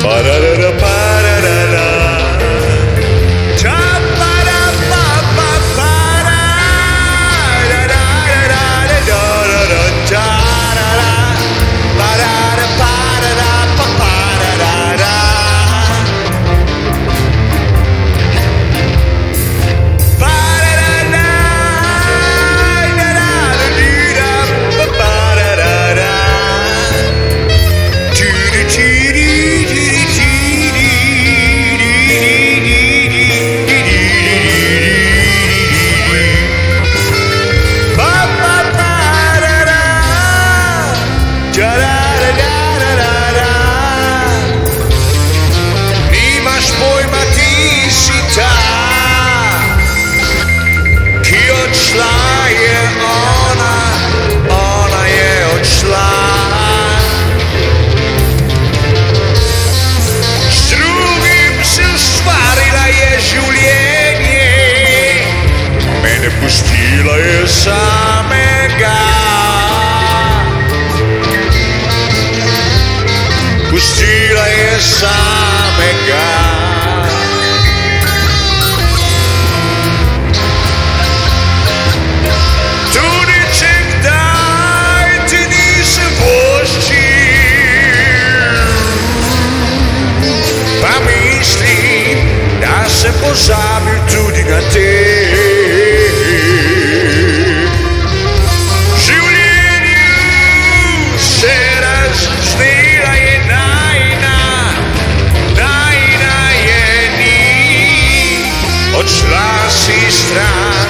Pararara, pararara. Nimaš pojma, ti si ta, ki odšla je ona je odšla. S drugim se ustvarila je življenje, mene pustila je samega. Pustila je samega. Tudi če kdaj ti nisem voščil, pa mislim, da sem pozabil tudi na te. Odšla si stran,